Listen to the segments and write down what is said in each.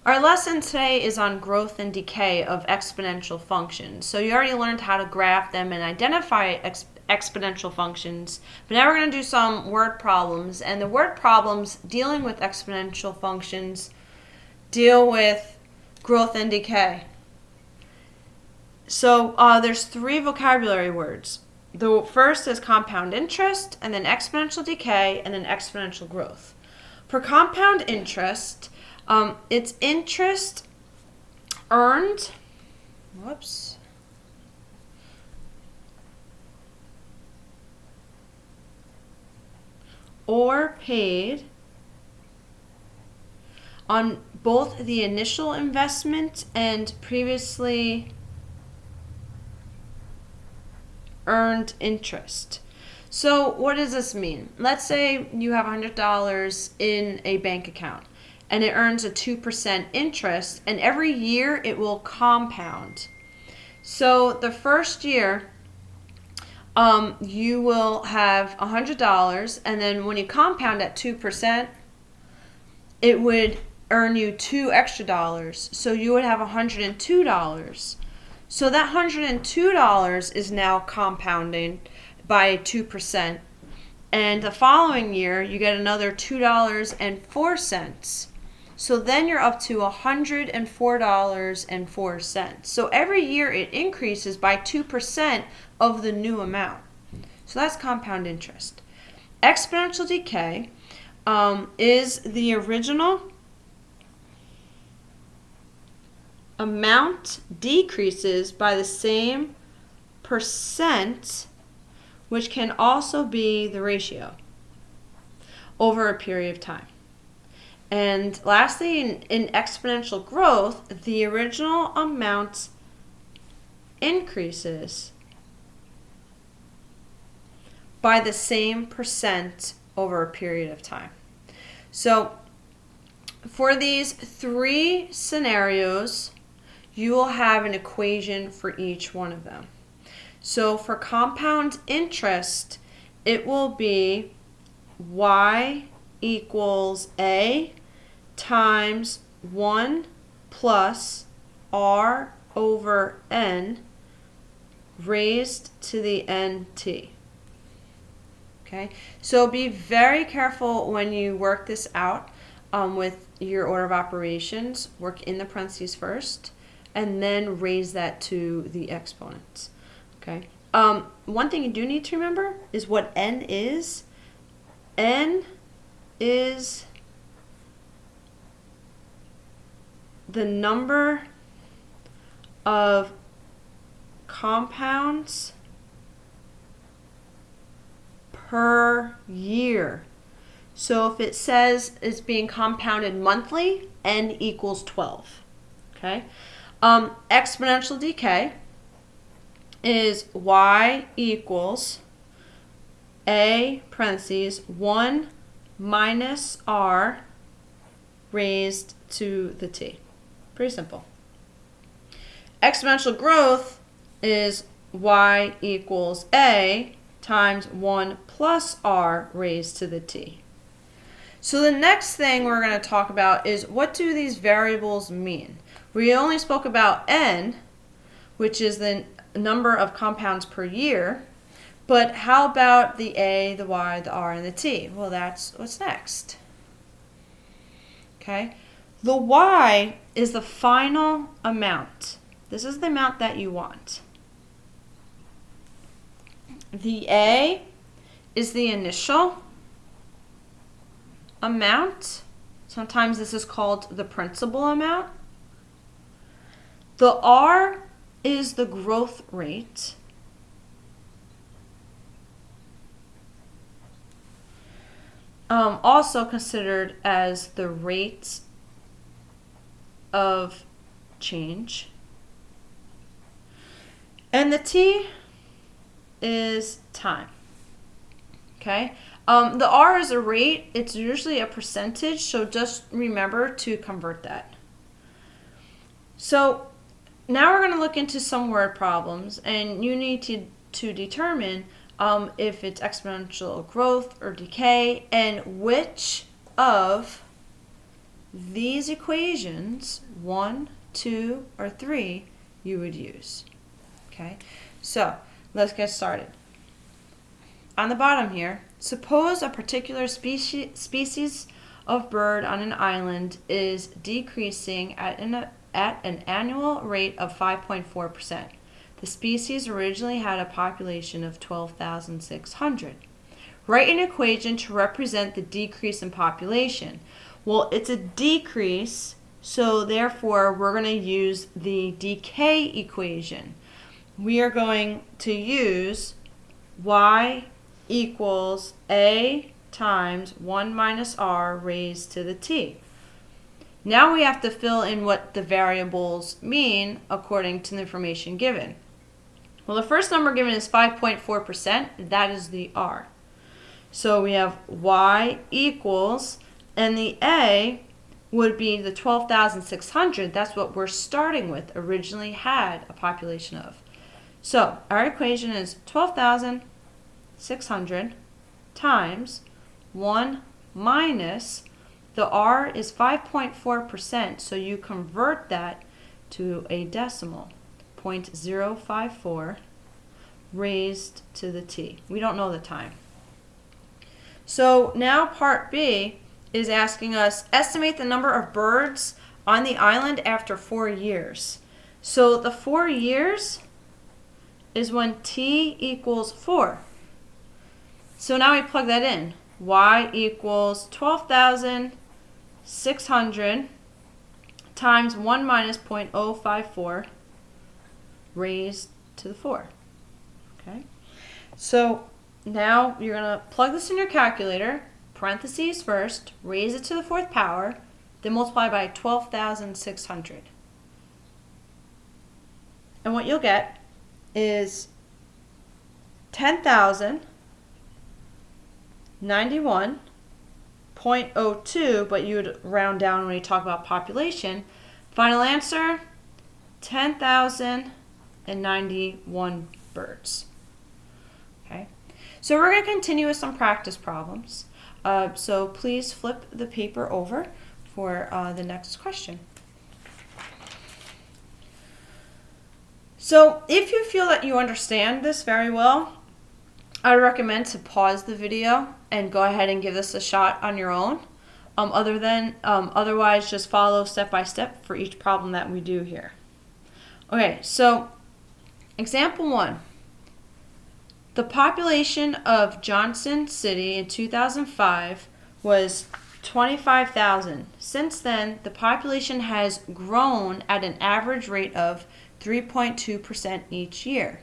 Our lesson today is on growth and decay of exponential functions. So you already learned how to graph them and identify exponential functions, but now we're going to do some word problems. And the word problems dealing with exponential functions deal with growth and decay. So there's 3 vocabulary words. The first is compound interest, and then exponential decay, and then exponential growth. For compound interest, it's interest earned, or paid on both the initial investment and previously earned interest. So what does this mean? Let's say you have $100 in a bank account and it earns a 2% interest, and every year it will compound. So the first year you will have $100, and then when you compound at 2%, it would earn you $2 extra. So you would have $102. So that $102 is now compounding by 2%. And the following year, you get another $2.04. So then you're up to $104.04. So every year it increases by 2% of the new amount. So that's compound interest. Exponential decay is the original amount decreases by the same percent, which can also be the ratio over a period of time. And lastly, in exponential growth, the original amount increases by the same percent over a period of time. So for these 3 scenarios, you will have an equation for each one of them. So for compound interest, it will be y equals a times 1 plus r over n raised to the nt. Okay, so be very careful when you work this out with your order of operations. Work in the parentheses first, and then raise that to the exponents. Okay. One thing you do need to remember is what n is. N is the number of compounds per year. So if it says it's being compounded monthly, n equals 12. Okay. Exponential decay is y equals a parentheses 1 minus r raised to the t. Pretty simple. Exponential growth is y equals a times 1 plus r raised to the t. So the next thing we're going to talk about is, what do these variables mean? We only spoke about n, which is the number of compounds per year, but how about the a, the y, the r, and the t? Well, that's what's next. Okay, the y is the final amount. This is the amount that you want. The a is the initial amount. Sometimes this is called the principal amount. The r is the growth rate. Also considered as the rate of change. And the t is time. Okay. The r is a rate. It's usually a percentage, so just remember to convert that. So now we're going to look into some word problems, and you need to determine if it's exponential growth or decay, and which of these equations, 1, 2, or 3, you would use. Okay, so let's get started. On the bottom here, suppose a particular species of bird on an island is decreasing at an annual rate of 5.4%. The species originally had a population of 12,600. Write an equation to represent the decrease in population. Well, it's a decrease, so therefore we're going to use the decay equation. We are going to use y equals a times 1 minus r raised to the t. Now we have to fill in what the variables mean according to the information given. Well, the first number given is 5.4%. That is the r. So we have y equals, and the a would be the 12,600. That's what we're starting with, originally had a population of. So our equation is 12,600 times 1 minus, the r is 5.4%, so you convert that to a decimal, 0.054 raised to the t. We don't know the time. So now part B is asking us, estimate the number of birds on the island after 4 years. So the 4 years is when t equals 4. So now we plug that in. Y equals 12,600 times 1 minus 0.054 raised to the 4. Okay. So now you're going to plug this in your calculator, parentheses first, raise it to the 4th power, then multiply by 12,600. And what you'll get is 10,091.02, but you would round down when you talk about population. Final answer, 10,091 birds. Okay. So we're going to continue with some practice problems. So please flip the paper over for the next question. So if you feel that you understand this very well, I recommend to pause the video and go ahead and give this a shot on your own. Otherwise, just follow step by step for each problem that we do here. Okay, so example 1. The population of Johnson City in 2005 was 25,000. Since then, the population has grown at an average rate of 3.2% each year.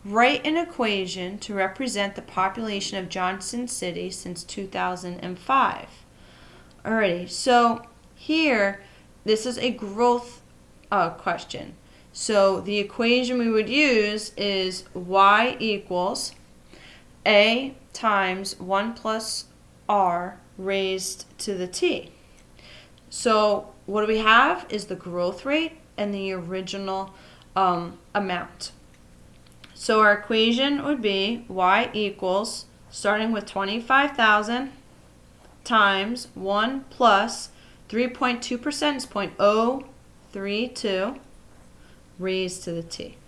Write an equation to represent the population of Johnson City since 2005. Alrighty, so here, this is a growth question. So the equation we would use is y equals a times 1 plus r raised to the t. So what do we have is the growth rate and the original amount. So our equation would be y equals, starting with 25,000 times 1 plus 3.2% is 0.032 raised to the t.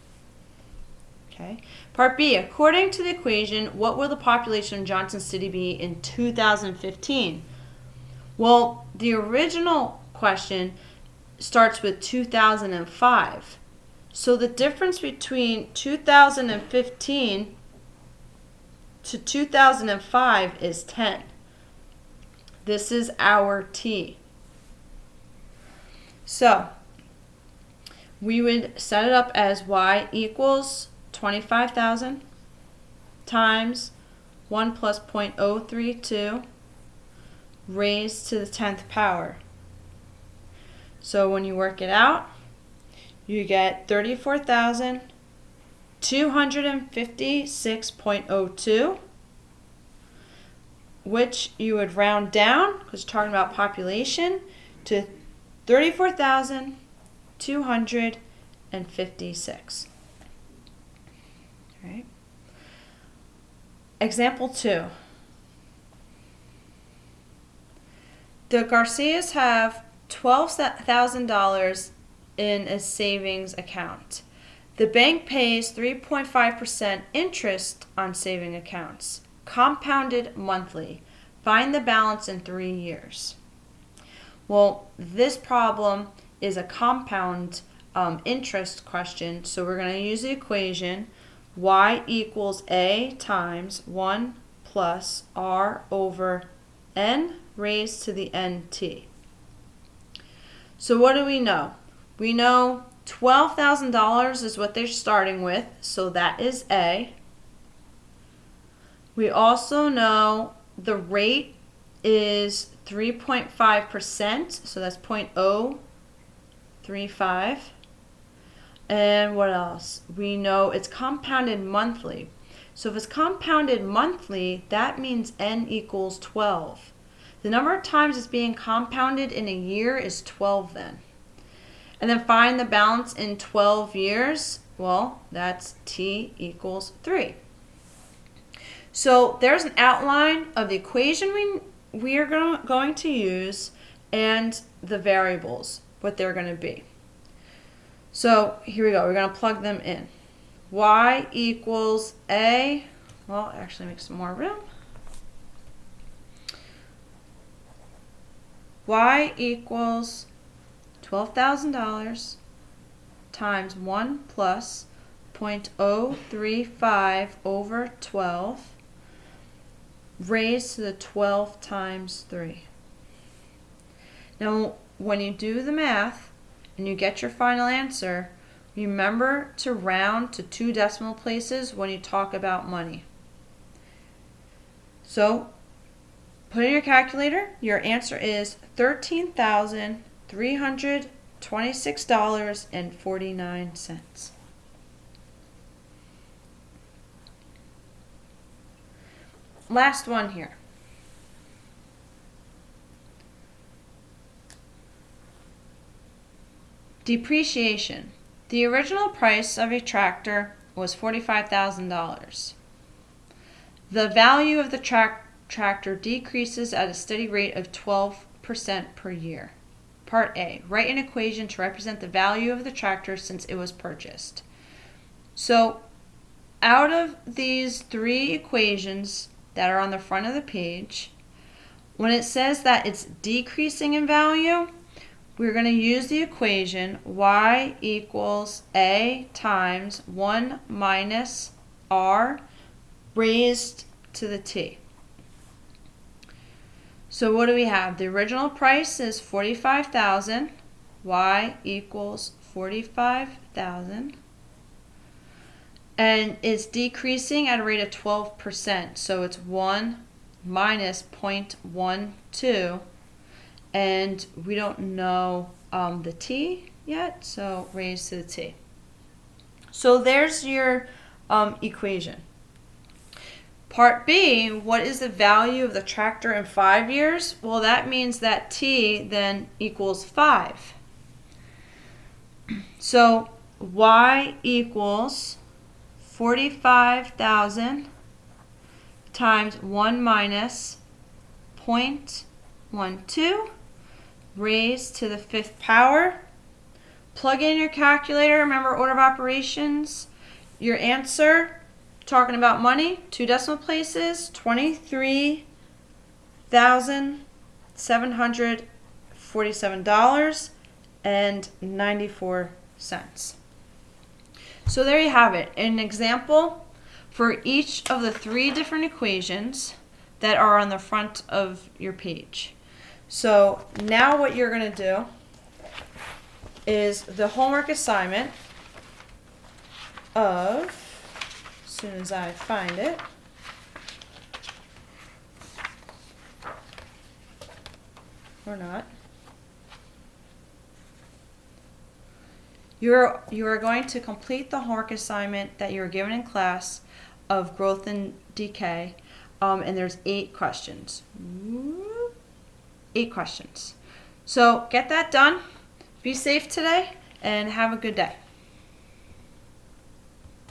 Okay. Part B, according to the equation, what will the population of Johnson City be in 2015? Well, the original question starts with 2005. So the difference between 2015 to 2005 is 10. This is our t. So we would set it up as y equals 25,000 times 1 plus 0.032 raised to the 10th power. So when you work it out, you get 34,256.02, which you would round down, because we're talking about population, to 34,256. All right. Example 2. The Garcias have $12,000 in a savings account. The bank pays 3.5% interest on saving accounts, compounded monthly. Find the balance in 3 years. Well, this problem is a compound interest question, so we're going to use the equation y equals a times 1 plus r over n raised to the nt. So what do we know? We know $12,000 is what they're starting with, so that is A. We also know the rate is 3.5%, so that's 0.035. And what else? We know it's compounded monthly. So if it's compounded monthly, that means n equals 12. The number of times it's being compounded in a year is 12 then. And then find the balance in 12 years. Well, that's t equals 3. So there's an outline of the equation we are going to use and the variables, what they're going to be. So here we go. We're going to plug them in. Y equals A. Well, actually make some more room. Y equals $12,000 times 1 plus 0.035 over 12 raised to the 12 times 3. Now, when you do the math and you get your final answer, remember to round to 2 decimal places when you talk about money. So, put in your calculator, your answer is $13,326.49. Last one here. Depreciation. The original price of a tractor was $45,000. The value of the tractor decreases at a steady rate of 12% per year. Part A. Write an equation to represent the value of the tractor since it was purchased. So, out of these 3 equations that are on the front of the page, when it says that it's decreasing in value, we're going to use the equation y equals a times 1 minus r raised to the t. So what do we have? The original price is $45,000. Y equals $45,000. And it's decreasing at a rate of 12%. So it's 1 minus 0.12. And we don't know the t yet, so raised to the t. So there's your equation. Part B, what is the value of the tractor in 5 years? Well, that means that t then equals 5. So y equals 45,000 times 1 minus 0.12 raised to the 5th power. Plug in your calculator. Remember order of operations. Your answer, talking about money, 2 decimal places, $23,747.94. So there you have it, an example for each of the 3 different equations that are on the front of your page. So now what you're going to do is the homework assignment of, as soon as I find it, or not, you are going to complete the homework assignment that you were given in class of growth and decay, and there's 8 questions. 8 questions. So get that done. Be safe today and have a good day.